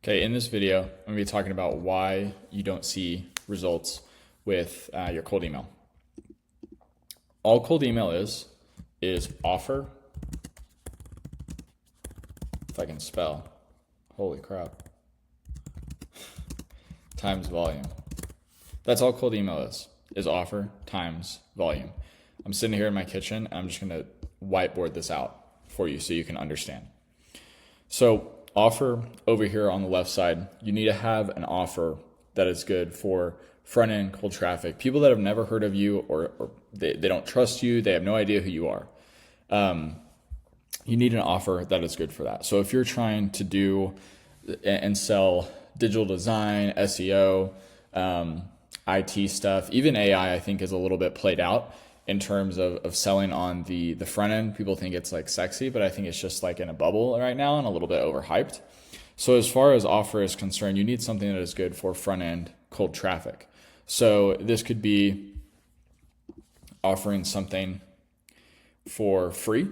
Okay, in this video, I'm going to be talking about why you don't see results with your cold email. All cold email is offer, if I can spell, holy crap, times volume. That's all cold email is offer times volume. I'm sitting here in my kitchen, and I'm just going to whiteboard this out for you so you can understand. So offer over here on the left side, you need to have an offer that is good for front end cold traffic, people that have never heard of you or they don't trust you, they have no idea who you are. You need an offer that is good for that. So if you're trying to do and sell digital design, SEO, IT stuff, even AI, I think is a little bit played out in terms of selling on the front end. People think it's like sexy, but I think it's just like in a bubble right now and a little bit overhyped. So as far as offer is concerned, you need something that is good for front end cold traffic. So this could be offering something for free,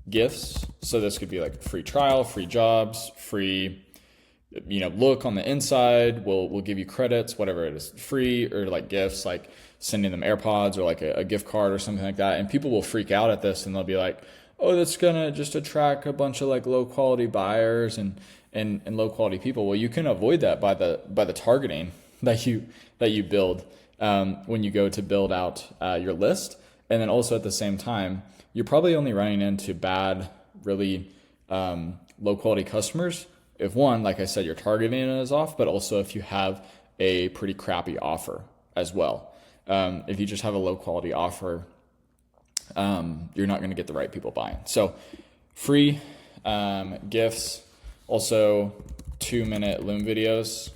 gifts. So this could be like free trial, free jobs, free, look on the inside. We'll give you credits, whatever it is, free, or like gifts, like sending them AirPods or like a gift card or something like that. And people will freak out at this and they'll be like, oh, that's gonna just attract a bunch of like low quality buyers and low quality people. Well, you can avoid that by the targeting that you build when you go to build out your list. And then also at the same time, you're probably only running into bad, really low quality customers. If one, like I said, your targeting is off, but also if you have a pretty crappy offer as well. If you just have a low quality offer, you're not going to get the right people buying. So free gifts, also 2-minute Loom videos.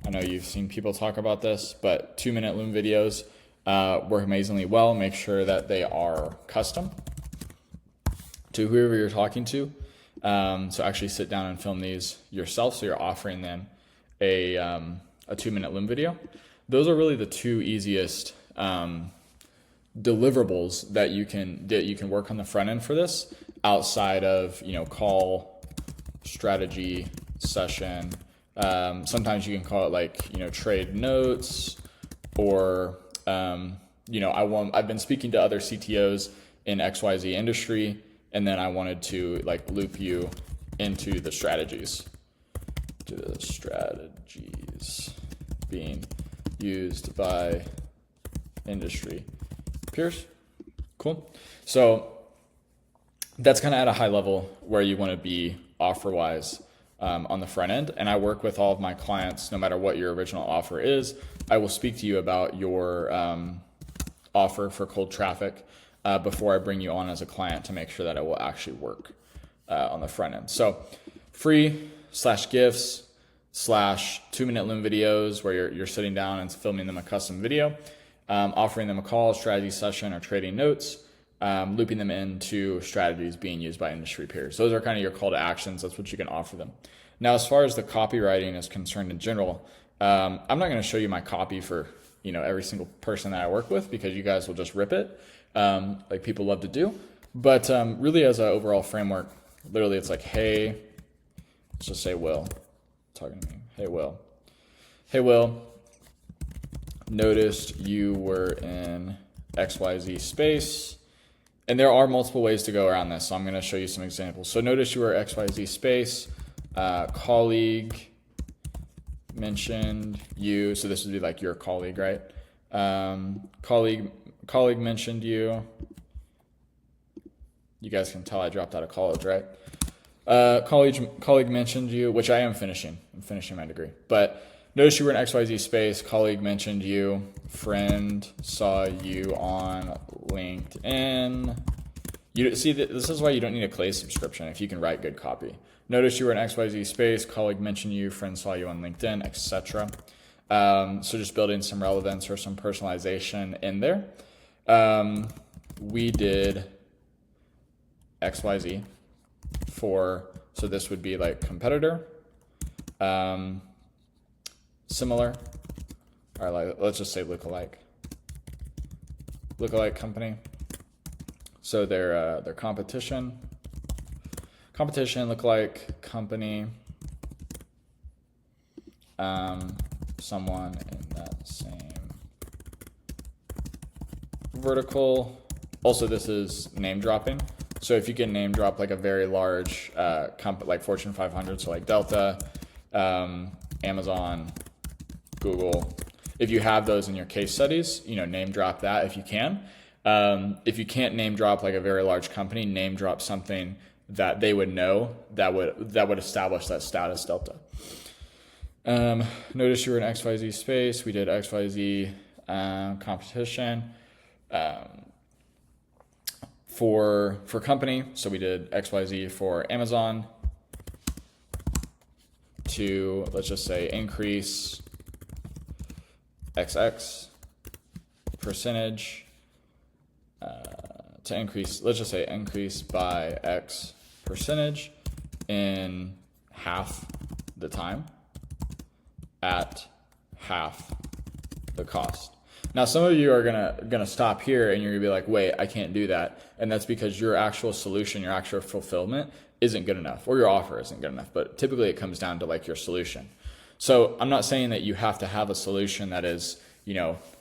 I know you've seen people talk about this, but 2-minute Loom videos work amazingly well. Make sure that they are custom to whoever you're talking to. So actually sit down and film these yourself. So you're offering them a 2-minute Loom video. Those are really the two easiest deliverables that you can work on the front end for this, outside of call, strategy, session. Sometimes you can call it like trade notes, or I've been speaking to other CTOs in XYZ industry, and then I wanted to like loop you into the strategies being used by industry peers. Cool. So that's kind of at a high level where you want to be offer wise on the front end. And I work with all of my clients, no matter what your original offer is. I will speak to you about your offer for cold traffic before I bring you on as a client to make sure that it will actually work on the front end. So free / gifts / 2-minute Loom videos where you're sitting down and filming them a custom video, offering them a call, strategy session, or trading notes, looping them into strategies being used by industry peers. Those are kind of your call to actions. That's what you can offer them. Now, as far as the copywriting is concerned in general, I'm not going to show you my copy for every single person that I work with, because you guys will just rip it like people love to do. But really, as an overall framework, literally it's like, hey, let's just say Will talking to me. Hey Will, noticed you were in XYZ space. And there are multiple ways to go around this, so I'm going to show you some examples. So notice you were XYZ space, colleague mentioned you. So this would be like your colleague, right? Colleague mentioned you. You guys can tell I dropped out of college, right? Colleague mentioned you, which I am finishing. I'm finishing my degree. But notice you were in XYZ space, colleague mentioned you, friend saw you on LinkedIn. This is why you don't need a Clay subscription if you can write good copy. Notice you were in XYZ space, colleague mentioned you, friend saw you on LinkedIn, etc. So just building some relevance or some personalization in there. We did XYZ so this would be like competitor, similar, or like, let's just say lookalike company. So their competition Competition look like company, someone in that same vertical. Also, this is name dropping. So if you can name drop like a very large company, like Fortune 500, so like Delta, Amazon, Google, if you have those in your case studies, name drop that if you can. If you can't name drop like a very large company, name drop something that they would know that would establish that status delta. Notice you were in XYZ space. We did XYZ competition for company. So we did XYZ for Amazon to, let's just say, increase XX percentage to increase, let's just say increase by X percentage in half the time at half the cost. Now, some of you are gonna stop here and you're gonna be like, wait, I can't do that. And that's because your actual solution, your actual fulfillment isn't good enough, or your offer isn't good enough. But typically it comes down to like your solution. So I'm not saying that you have to have a solution that is,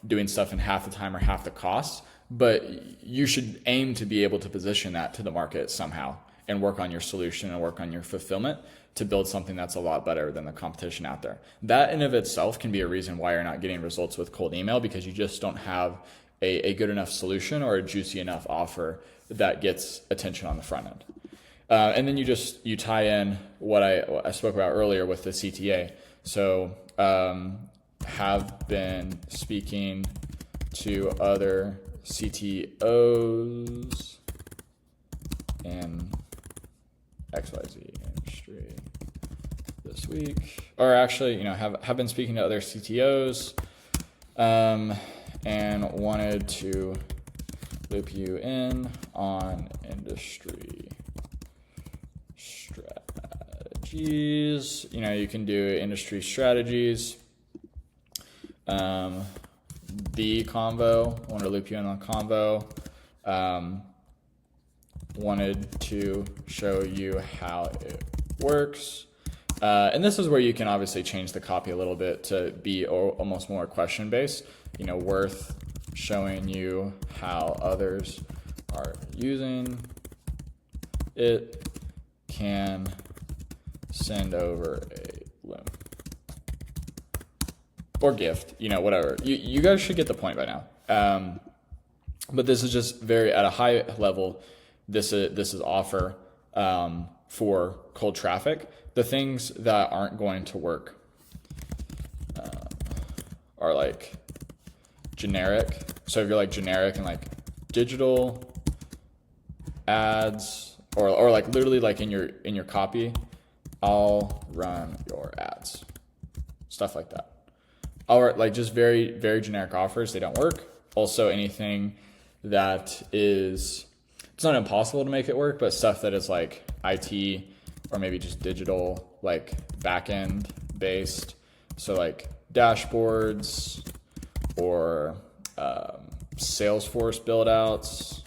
doing stuff in half the time or half the cost, but you should aim to be able to position that to the market somehow and work on your solution and work on your fulfillment to build something that's a lot better than the competition out there. That in of itself can be a reason why you're not getting results with cold email, because you just don't have a good enough solution or a juicy enough offer that gets attention on the front end. And then you tie in what I spoke about earlier with the CTA. So have been speaking to other CTOs in XYZ industry this week, or actually, have been speaking to other CTOs and wanted to loop you in on industry strategies. You can do industry strategies. The convo, want to loop you in on convo. Wanted to show you how it works. And this is where you can obviously change the copy a little bit to be almost more question-based. Worth showing you how others are using it. Can send over a link or gift, whatever. You guys should get the point by now. But this is just very at a high level. This is offer for cold traffic. The things that aren't going to work are like generic. So if you're like generic and like digital ads, or like literally like in your copy, I'll run your ads, stuff like that. Or like just very, very generic offers, they don't work. Also anything that is, it's not impossible to make it work, but stuff that is like IT or maybe just digital, like back-end based. So like dashboards or Salesforce build outs.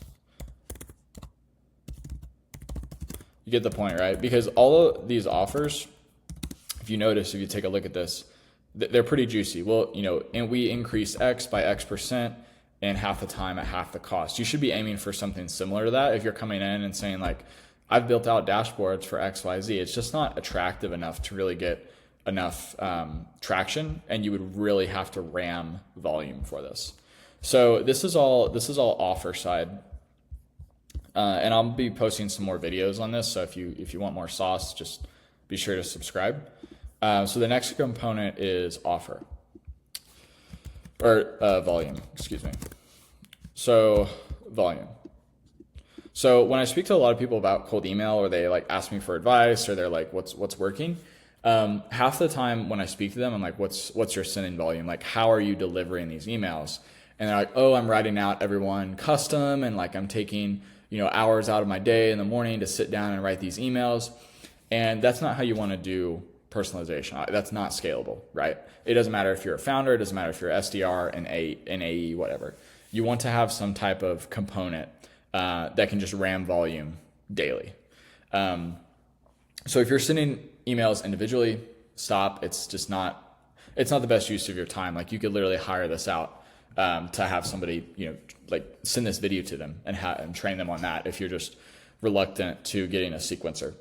You get the point, right? Because all of these offers, if you notice, if you take a look at this, they're pretty juicy. Well, and we increase X by X percent in half the time at half the cost. You should be aiming for something similar to that. If you're coming in and saying like, I've built out dashboards for XYZ, it's just not attractive enough to really get enough traction, and you would really have to ram volume for this. So this is all offer side. And I'll be posting some more videos on this. So if you want more sauce, just be sure to subscribe. So the next component is offer or volume, excuse me. So volume. So when I speak to a lot of people about cold email, or they like ask me for advice, or they're like, what's working? Half the time when I speak to them, I'm like, what's your sending volume? Like, how are you delivering these emails? And they're like, oh, I'm writing out everyone custom, and like I'm taking hours out of my day in the morning to sit down and write these emails. And that's not how you want to do personalization. That's not scalable, right? It doesn't matter if you're a founder, it doesn't matter if you're SDR, an AE, whatever. You want to have some type of component that can just ram volume daily. So if you're sending emails individually, stop. It's not the best use of your time. Like you could literally hire this out to have somebody, like send this video to them and train them on that if you're just reluctant to getting a sequencer.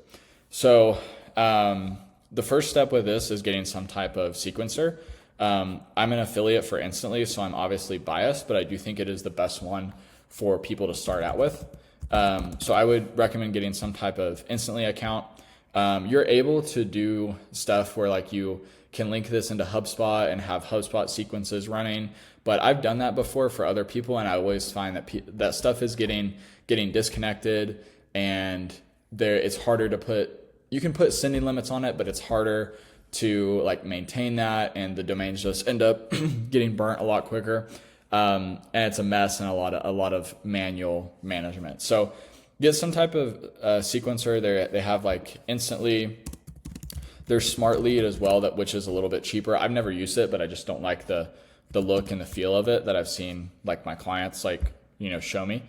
So the first step with this is getting some type of sequencer. I'm an affiliate for Instantly, so I'm obviously biased, but I do think it is the best one for people to start out with. So I would recommend getting some type of Instantly account. You're able to do stuff where like you can link this into HubSpot and have HubSpot sequences running. But I've done that before for other people, and I always find that that stuff is getting disconnected, and it's harder to put. You can put sending limits on it, but it's harder to like maintain that, and the domains just end up getting burnt a lot quicker. And it's a mess and a lot of manual management. So get some type of sequencer. They have like Instantly. There's Smart Lead as well, which is a little bit cheaper. I've never used it, but I just don't like the look and the feel of it that I've seen like my clients show me.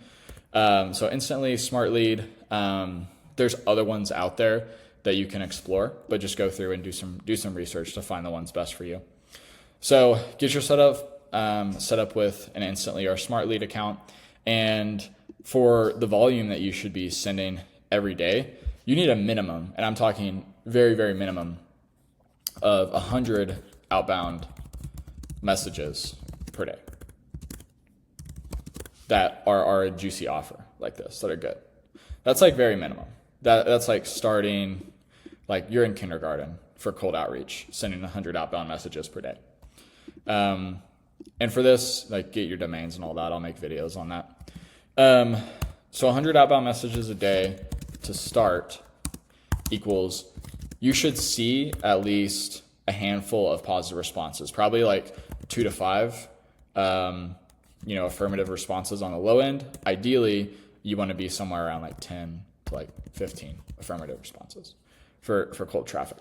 So Instantly, Smart Lead. There's other ones out there that you can explore, but just go through and do some research to find the ones best for you. So get your set up with an Instantly or a Smart Lead account, and for the volume that you should be sending every day, you need a minimum, and I'm talking very, very minimum, of 100 outbound messages per day that are a juicy offer like this, that are good. That's like very minimum. That's like starting, like you're in kindergarten for cold outreach, sending 100 outbound messages per day. And for this, like get your domains and all that. I'll make videos on that. So 100 outbound messages a day to start equals, you should see at least a handful of positive responses, probably like 2 to 5, affirmative responses on the low end. Ideally, you want to be somewhere around like 10 to like 15 affirmative responses for cold traffic.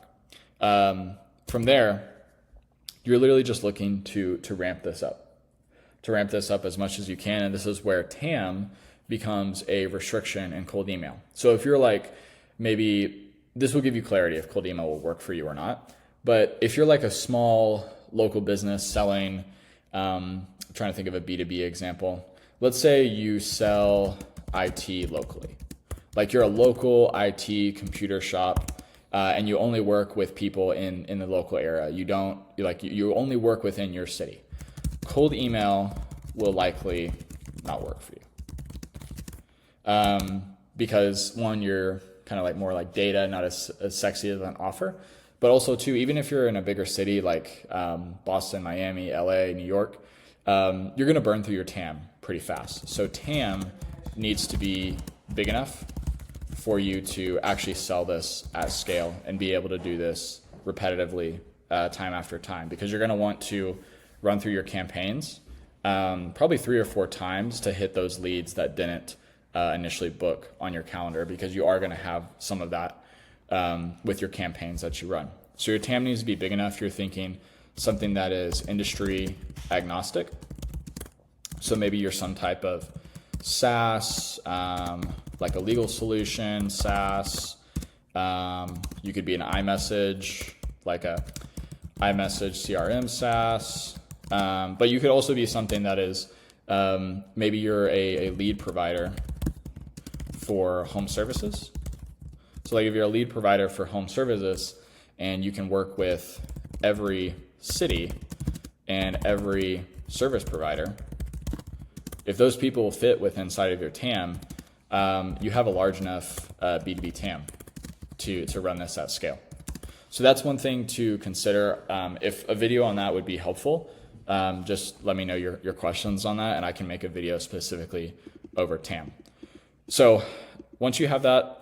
From there, you're literally just looking to ramp this up as much as you can. And this is where TAM becomes a restriction in cold email. So if you're like, maybe this will give you clarity if cold email will work for you or not. But if you're like a small local business selling, I'm trying to think of a B2B example. Let's say you sell IT locally. Like you're a local IT computer shop, and you only work with people in the local area. You only work within your city. Cold email will likely not work for you. Because one, you're kind of like more like data, not as sexy as an offer. But also too, even if you're in a bigger city like Boston, Miami, LA, New York, you're going to burn through your TAM pretty fast. So TAM needs to be big enough for you to actually sell this at scale and be able to do this repetitively time after time, because you're going to want to run through your campaigns probably 3 or 4 times to hit those leads that didn't initially book on your calendar, because you are going to have some of that with your campaigns that you run. So your TAM needs to be big enough. You're thinking something that is industry agnostic. So maybe you're some type of SaaS, like a legal solution, SaaS. You could be an iMessage, like a iMessage CRM SaaS. But you could also be something that is, maybe you're a lead provider for home services. So like if you're a lead provider for home services and you can work with every city and every service provider, if those people fit with inside of your TAM, you have a large enough B2B TAM to run this at scale. So that's one thing to consider. If a video on that would be helpful, just let me know your questions on that, and I can make a video specifically over TAM. So once you have that,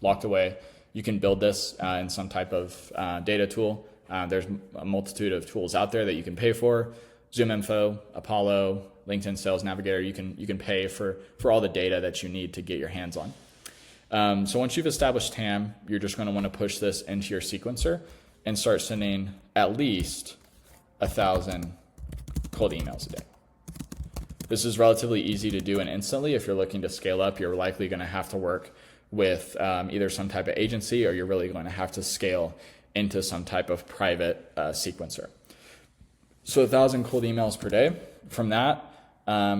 locked away, you can build this in some type of data tool. There's a multitude of tools out there that you can pay for. ZoomInfo, Apollo, LinkedIn Sales Navigator. You can pay for all the data that you need to get your hands on. So once you've established TAM, you're just going to want to push this into your sequencer and start sending at least 1,000 cold emails a day. This is relatively easy to do and instantly. If you're looking to scale up, you're likely going to have to work with either some type of agency, or you're really going to have to scale into some type of private sequencer. So 1,000 cold emails per day. From that,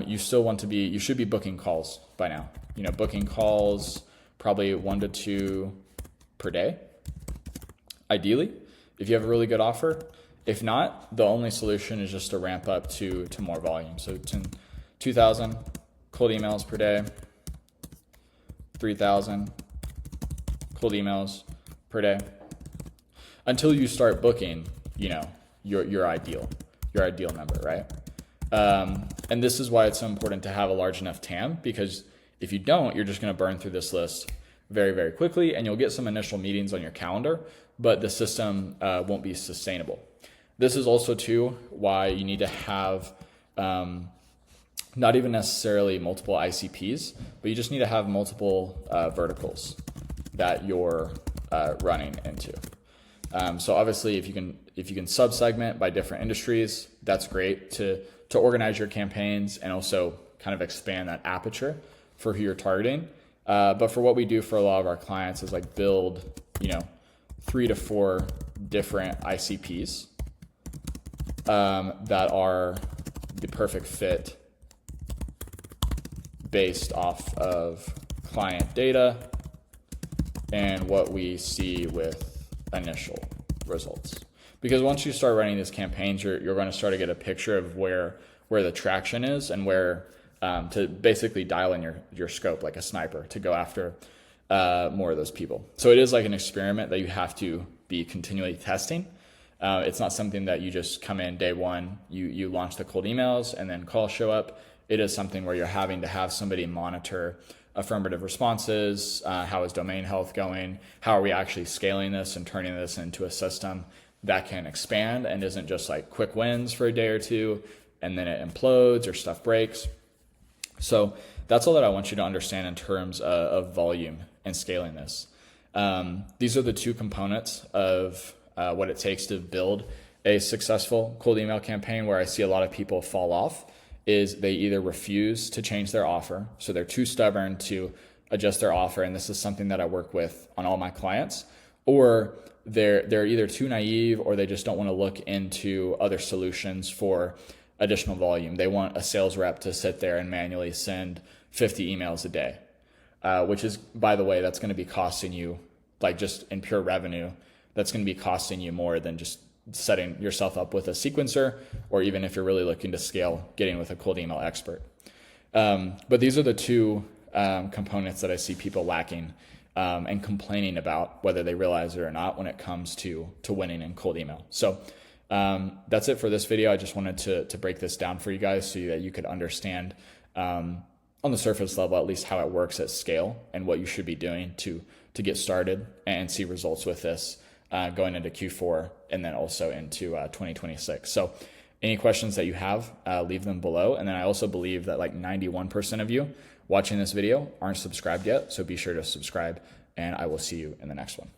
you should be booking calls by now. Booking calls probably 1 to 2 per day, ideally, if you have a really good offer. If not, the only solution is just to ramp up to more volume. So 2,000 cold emails per day, 3,000 cold emails per day, until you start booking, your ideal number, right? And this is why it's so important to have a large enough TAM, because if you don't, you're just going to burn through this list very, very quickly, and you'll get some initial meetings on your calendar, but the system won't be sustainable. This is also too why you need to have not even necessarily multiple ICPs, but you just need to have multiple verticals that you're running into. So obviously, if you can sub-segment by different industries, that's great to organize your campaigns and also kind of expand that aperture for who you're targeting. But for what we do for a lot of our clients is like build, 3 to 4 different ICPs that are the perfect fit based off of client data and what we see with initial results. Because once you start running these campaigns, you're going to start to get a picture of where the traction is and where to basically dial in your scope like a sniper to go after more of those people. So it is like an experiment that you have to be continually testing. It's not something that you just come in day one, you launch the cold emails and then calls show up. It is something where you're having to have somebody monitor affirmative responses. How is domain health going? How are we actually scaling this and turning this into a system that can expand and isn't just like quick wins for a day or two and then it implodes or stuff breaks. So that's all that I want you to understand in terms of volume and scaling this. These are the two components of what it takes to build a successful cold email campaign. Where I see a lot of people fall off is they either refuse to change their offer, so they're too stubborn to adjust their offer, and this is something that I work with on all my clients, or they're either too naive or they just don't want to look into other solutions for additional volume. They want a sales rep to sit there and manually send 50 emails a day, which is, by the way, that's going to be costing you, like just in pure revenue, that's going to be costing you more than just setting yourself up with a sequencer, or even if you're really looking to scale, getting with a cold email expert. But these are the two components that I see people lacking and complaining about, whether they realize it or not, when it comes to winning in cold email. So that's it for this video. I just wanted to break this down for you guys so that you could understand on the surface level, at least how it works at scale and what you should be doing to get started and see results with this going into Q4 and then also into 2026. So any questions that you have, leave them below. And then I also believe that like 91% of you watching this video aren't subscribed yet. So be sure to subscribe, and I will see you in the next one.